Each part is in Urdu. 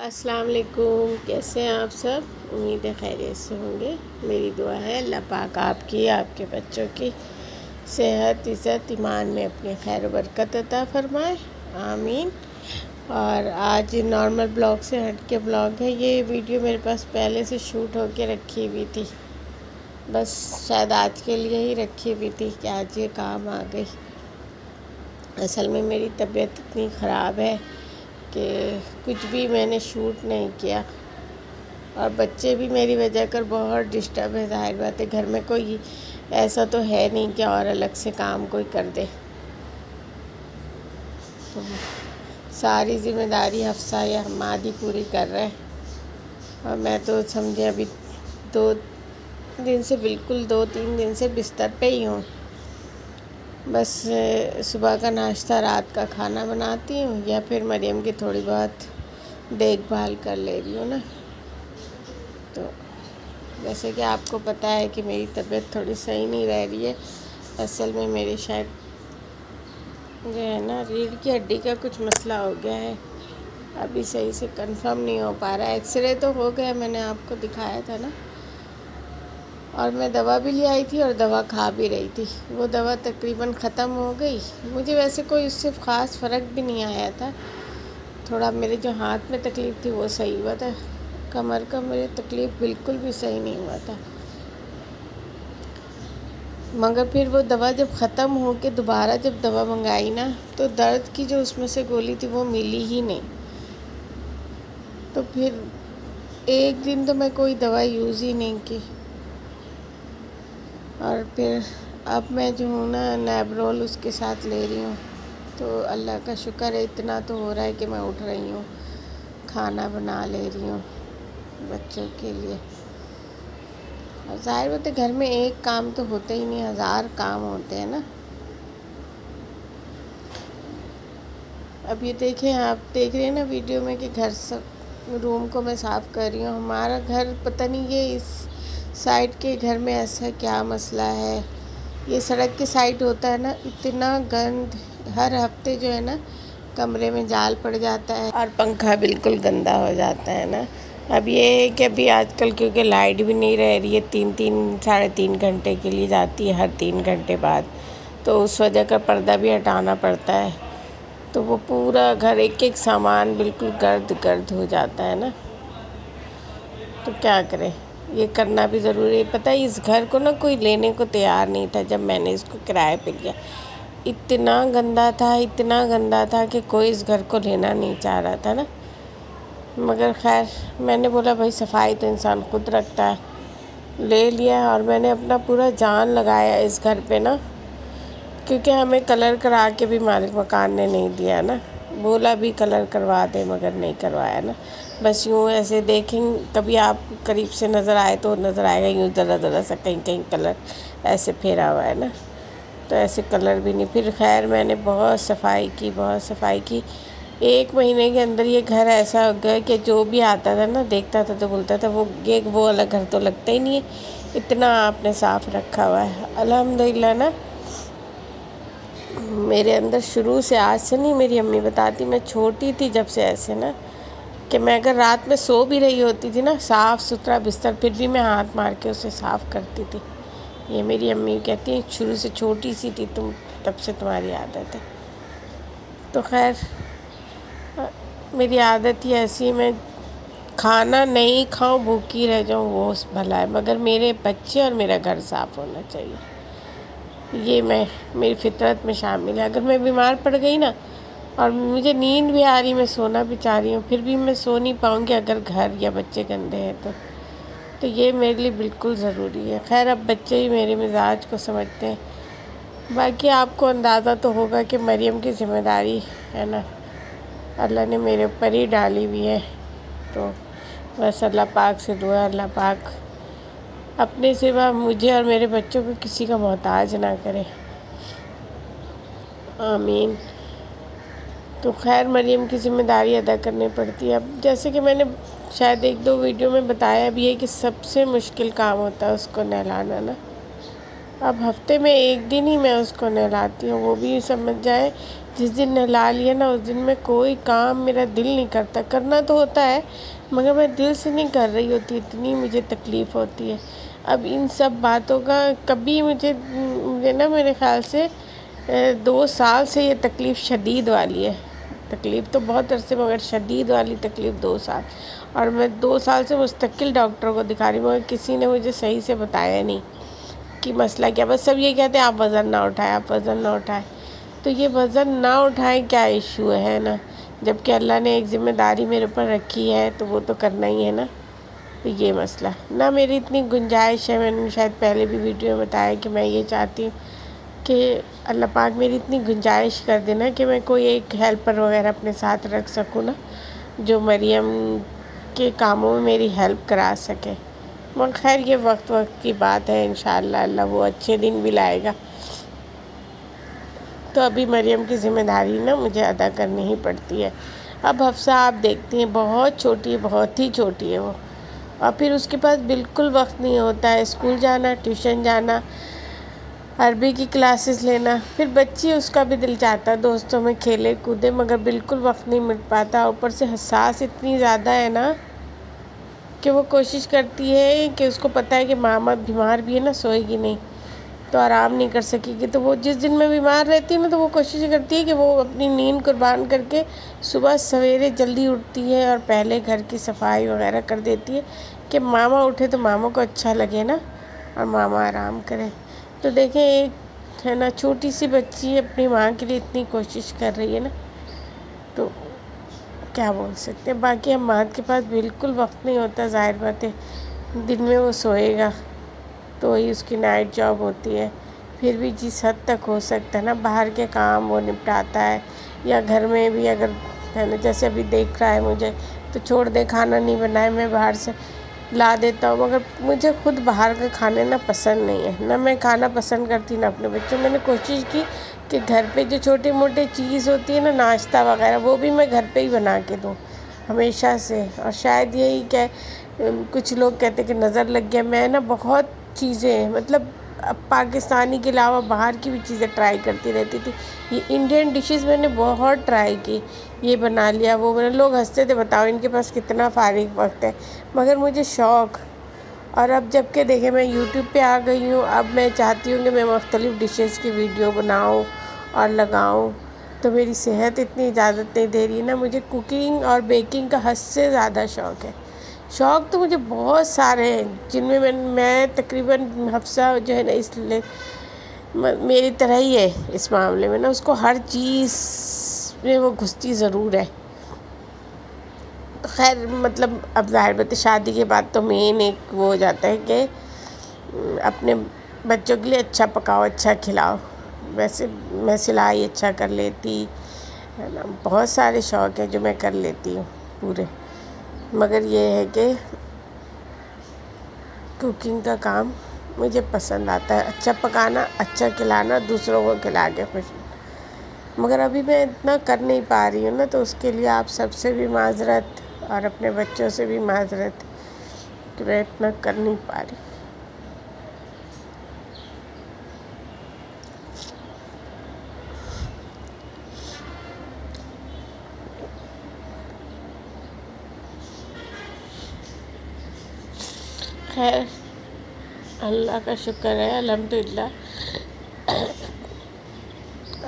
السلام علیکم، کیسے ہیں آپ سب؟ امید ہے خیریت سے ہوں گے۔ میری دعا ہے اللہ پاک آپ کی، آپ کے بچوں کی صحت، عزت، ایمان میں اپنی خیر و برکت عطا فرمائے، آمین۔ اور آج نارمل بلاگ سے ہٹ کے بلاگ ہے۔ یہ ویڈیو میرے پاس پہلے سے شوٹ ہو کے رکھی ہوئی تھی، بس شاید آج کے لیے ہی رکھی ہوئی تھی کہ آج یہ کام آ گئی۔ اصل میں میری طبیعت اتنی خراب ہے کہ کچھ بھی میں نے شوٹ نہیں کیا، اور بچے بھی میری وجہ کر بہت ڈسٹرب ہے۔ ظاہر بات ہے، گھر میں کوئی ایسا تو ہے نہیں کہ اور الگ سے کام کوئی کر دے، تو ساری ذمہ داری حفصہ یا حماد ہی پوری کر رہے ہیں۔ اور میں تو سمجھے ابھی 2-3 دن سے بستر پہ ہی ہوں۔ بس صبح کا ناشتہ، رات کا کھانا بناتی ہوں، یا پھر مریم کی تھوڑی بہت دیکھ بھال کر لے رہی ہوں نا۔ تو جیسے کہ آپ کو پتہ ہے کہ میری طبیعت تھوڑی صحیح نہیں رہ رہی ہے۔ اصل میں میری شاید جو ہے نا ریڑھ کی ہڈی کا کچھ مسئلہ ہو گیا ہے، ابھی صحیح سے کنفرم نہیں ہو پا رہا ہے۔ ایکس رے تو ہو گیا، میں نے آپ کو دکھایا تھا نا، اور میں دوا بھی لے آئی تھی اور دوا کھا بھی رہی تھی۔ وہ دوا تقریباً ختم ہو گئی۔ مجھے ویسے کوئی اس سے خاص فرق بھی نہیں آیا تھا، تھوڑا میرے جو ہاتھ میں تکلیف تھی وہ صحیح ہوا تھا، کمر کا میرے تکلیف بالکل بھی صحیح نہیں ہوا تھا۔ مگر پھر وہ دوا جب ختم ہو کے دوبارہ جب دوا منگائی نا، تو درد کی جو اس میں سے گولی تھی وہ ملی ہی نہیں۔ تو پھر ایک دن تو میں کوئی دوا یوز ہی نہیں کی، اور پھر اب میں جو ہوں نا نیبرول اس کے ساتھ لے رہی ہوں۔ تو اللہ کا شکر ہے، اتنا تو ہو رہا ہے کہ میں اٹھ رہی ہوں، کھانا بنا لے رہی ہوں بچوں کے لیے۔ اور ظاہر بات ہے گھر میں ایک کام تو ہوتا ہی نہیں، 1000 کام ہوتے ہیں نا۔ اب یہ دیکھیں، آپ دیکھ رہے ہیں نا ویڈیو میں کہ گھر سب روم کو میں صاف کر رہی ہوں۔ ہمارا گھر پتہ نہیں یہ اس سائڈ کے گھر میں ایسا کیا مسئلہ ہے، یہ سڑک کے سائڈ ہوتا ہے نا، اتنا گند ہر ہفتے جو ہے نا کمرے میں جال پڑ جاتا ہے، اور پنکھا بالکل گندا ہو جاتا ہے نا۔ اب یہ ہے کہ ابھی آج کل کیونکہ لائٹ بھی نہیں رہ رہی ہے، 3-3 گھنٹے کے لیے جاتی ہے ہر 3 گھنٹے بعد، تو اس وجہ کا پردہ بھی ہٹانا پڑتا ہے، تو وہ پورا گھر ایک سامان بالکل گرد ہو جاتا ہے نا۔ تو کیا کریں، یہ کرنا بھی ضروری ہے۔ پتہ ہے اس گھر کو نا کوئی لینے کو تیار نہیں تھا جب میں نے اس کو کرائے پہ لیا۔ اتنا گندا تھا کہ کوئی اس گھر کو لینا نہیں چاہ رہا تھا نا۔ مگر خیر میں نے بولا بھائی صفائی تو انسان خود رکھتا ہے، لے لیا، اور میں نے اپنا پورا جان لگایا اس گھر پہ نا، کیونکہ ہمیں کلر کرا کے بھی مالک مکان نے نہیں دیا نا۔ بولا بھی کلر کروا دے مگر نہیں کروایا نا۔ بس یوں ایسے دیکھیں، کبھی آپ قریب سے نظر آئے تو نظر آئے گا یوں ذرا سا کہیں کلر ایسے پھیرا ہوا ہے نا، تو ایسے کلر بھی نہیں۔ پھر خیر میں نے بہت صفائی کی۔ 1 مہینے کے اندر یہ گھر ایسا ہو گیا کہ جو بھی آتا تھا نا دیکھتا تھا تو بولتا تھا وہ والا گھر تو لگتا ہی نہیں ہے، اتنا آپ نے صاف رکھا ہوا ہے۔ الحمدللہ نا، میرے اندر شروع سے، آج سے نہیں، میری امی بتاتی، میں چھوٹی تھی جب سے ایسے نا، کہ میں اگر رات میں سو بھی رہی ہوتی تھی نا، صاف ستھرا بستر، پھر بھی میں ہاتھ مار کے اسے صاف کرتی تھی۔ یہ میری امی کہتی ہیں شروع سے چھوٹی سی تھی تم، تب سے تمہاری عادت ہے۔ تو خیر میری عادت ہی ایسی، میں کھانا نہیں کھاؤں بھوکی رہ جاؤں وہ بھلا ہے، مگر میرے بچے اور میرا گھر صاف ہونا چاہیے، یہ میری فطرت میں شامل ہے۔ اگر میں بیمار پڑ گئی نا، اور مجھے نیند بھی آ رہی، میں سونا بھی چاہ رہی ہوں، پھر بھی میں سو نہیں پاؤں گی اگر گھر یا بچے گندے ہیں تو یہ میرے لیے بالکل ضروری ہے۔ خیر اب بچے ہی میرے مزاج کو سمجھتے ہیں، باقی آپ کو اندازہ تو ہوگا کہ مریم کی ذمہ داری ہے نا، اللہ نے میرے اوپر ہی ڈالی ہوئی ہے۔ تو بس اللہ پاک سے دعا ہے، اللہ پاک اپنے سوا مجھے اور میرے بچوں کو کسی کا محتاج نہ کرے، آمین۔ تو خیر مریم کی ذمہ داری ادا کرنی پڑتی ہے۔ اب جیسے کہ میں نے شاید 1-2 ویڈیو میں بتایا بھی ہے کہ سب سے مشکل کام ہوتا ہے اس کو نہلانا نا۔ اب ہفتے میں 1 دن ہی میں اس کو نہلاتی ہوں، وہ بھی سمجھ جائیں جس دن نہلا لیا نا اس دن میں کوئی کام میرا دل نہیں کرتا، کرنا تو ہوتا ہے مگر میں دل سے نہیں کر رہی ہوتی، اتنی مجھے تکلیف ہوتی ہے۔ اب ان سب باتوں کا کبھی مجھے نا میرے خیال سے 2 سال سے یہ تکلیف شدید والی ہے۔ تکلیف تو بہت عرصے مگر شدید والی تکلیف 2 سال، اور میں 2 سال سے مستقل ڈاکٹروں کو دکھا رہی ہوں مگر کسی نے مجھے صحیح سے بتایا نہیں کہ مسئلہ کیا۔ بس سب یہ کہتے ہیں آپ وزن نہ اٹھائیں، آپ وزن نہ اٹھائیں۔ تو یہ وزن نہ اٹھائیں کیا ایشو ہے نا، جب کہ اللہ نے ایک ذمہ داری میرے اوپر رکھی ہے تو وہ تو کرنا ہی ہے نا۔ تو یہ مسئلہ نہ میری اتنی گنجائش ہے، میں نے شاید پہلے بھی ویڈیو میں بتایا کہ میں یہ چاہتی ہوں کہ اللہ پاک میری اتنی گنجائش کر دینا کہ میں کوئی ایک ہیلپر وغیرہ اپنے ساتھ رکھ سکوں نا، جو مریم کے کاموں میں میری ہیلپ کرا سکے۔ مگر خیر یہ وقت کی بات ہے، انشاءاللہ اللہ وہ اچھے دن بھی لائے گا۔ تو ابھی مریم کی ذمہ داری نا مجھے ادا کرنی ہی پڑتی ہے۔ اب حفصہ آپ دیکھتی ہیں بہت چھوٹی ہے، بہت ہی چھوٹی ہے وہ، اور پھر اس کے پاس بالکل وقت نہیں ہوتا ہے اسکول جانا، ٹیوشن جانا، عربی کی کلاسز لینا۔ پھر بچی اس کا بھی دل چاہتا ہے دوستوں میں کھیلے کودے مگر بالکل وقت نہیں مل پاتا۔ اوپر سے حساس اتنی زیادہ ہے نا کہ وہ کوشش کرتی ہے کہ اس کو پتہ ہے کہ ماما بیمار بھی ہے نا، سوئے گی نہیں تو آرام نہیں کر سکے گی، تو وہ جس دن میں بیمار رہتی ہے نا تو وہ کوشش کرتی ہے کہ وہ اپنی نیند قربان کر کے صبح سویرے جلدی اٹھتی ہے اور پہلے گھر کی صفائی وغیرہ کر دیتی ہے کہ ماما اٹھے تو ماما کو اچھا لگے نا اور ماما آرام کرے۔ تو دیکھیں ایک ہے نا چھوٹی سی بچی اپنی ماں کے لیے اتنی کوشش کر رہی ہے نا، تو کیا بول سکتے ہیں۔ باقی ہم ماں کے پاس بالکل وقت نہیں ہوتا، ظاہر بات ہے دن میں وہ سوئے گا تو وہی اس کی نائٹ جاب ہوتی ہے، پھر بھی جس حد تک ہو سکتا ہے نا باہر کے کام وہ نپٹاتا ہے، یا گھر میں بھی اگر ہے نا جیسے ابھی دیکھ رہا ہے مجھے تو چھوڑ دے، کھانا نہیں بنائے میں باہر سے لا دیتا ہوں، مگر مجھے خود باہر کا کھانے نا پسند نہیں ہے، نہ میں کھانا پسند کرتی نہ اپنے بچوں۔ میں نے کوشش کی کہ گھر پہ جو چھوٹے موٹے چیز ہوتی ہے نا ناشتہ وغیرہ وہ بھی میں گھر پہ ہی بنا کے دوں ہمیشہ سے، اور شاید یہی کہ کچھ لوگ کہتے کہ نظر لگ گیا، میں نا بہت چیزیں مطلب پاکستانی کے علاوہ باہر کی بھی چیزیں ٹرائی کرتی رہتی تھی۔ یہ انڈین ڈشز میں نے بہت ٹرائی کی، یہ بنا لیا وہ بنا، لوگ ہنستے تھے بتاؤ ان کے پاس کتنا فارغ وقت ہے، مگر مجھے شوق۔ اور اب جب کہ دیکھیں میں یوٹیوب پہ آ گئی ہوں، اب میں چاہتی ہوں کہ میں مختلف ڈشز کی ویڈیو بناؤں اور لگاؤں، تو میری صحت اتنی اجازت نہیں دے رہی ہے نا، مجھے کوکنگ اور بیکنگ کا حد سے زیادہ شوق ہے۔ شوق تو مجھے بہت سارے ہیں جن میں تقریباً حفصہ جو ہے نا اس لیے میری طرح ہی ہے اس معاملے میں نا، اس کو ہر چیز میں وہ گھستی ضرور ہے۔ خیر مطلب اب ظاہر بات ہے شادی کے بعد تو مین ایک وہ ہو جاتا ہے کہ اپنے بچوں کے لیے اچھا پکاؤ، اچھا کھلاؤ۔ ویسے میں سلائی اچھا کر لیتی ہے نا، بہت سارے شوق ہیں جو میں کر لیتی ہوں پورے، مگر یہ ہے کہ کوکنگ کا کام مجھے پسند آتا ہے، اچھا پکانا، اچھا کھلانا، دوسروں کو کھلا کے خوش، مگر ابھی میں اتنا کر نہیں پا رہی ہوں نا، تو اس کے لیے آپ سب سے بھی معذرت اور اپنے بچوں سے بھی معذرت کہ میں اتنا کر نہیں پا رہی۔ خیر اللہ کا شکر ہے الحمدللہ،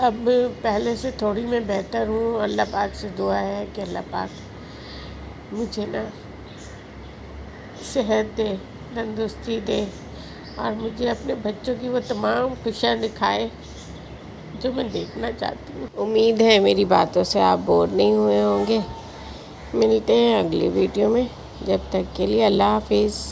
اب پہلے سے تھوڑی میں بہتر ہوں۔ اللہ پاک سے دعا ہے کہ اللہ پاک مجھے نا صحت دے، تندرستی دے، اور مجھے اپنے بچوں کی وہ تمام خوشیاں دکھائے جو میں دیکھنا چاہتی ہوں۔ امید ہے میری باتوں سے آپ بور نہیں ہوئے ہوں گے۔ ملتے ہیں اگلی ویڈیو میں، جب تک کے لیے اللہ حافظ۔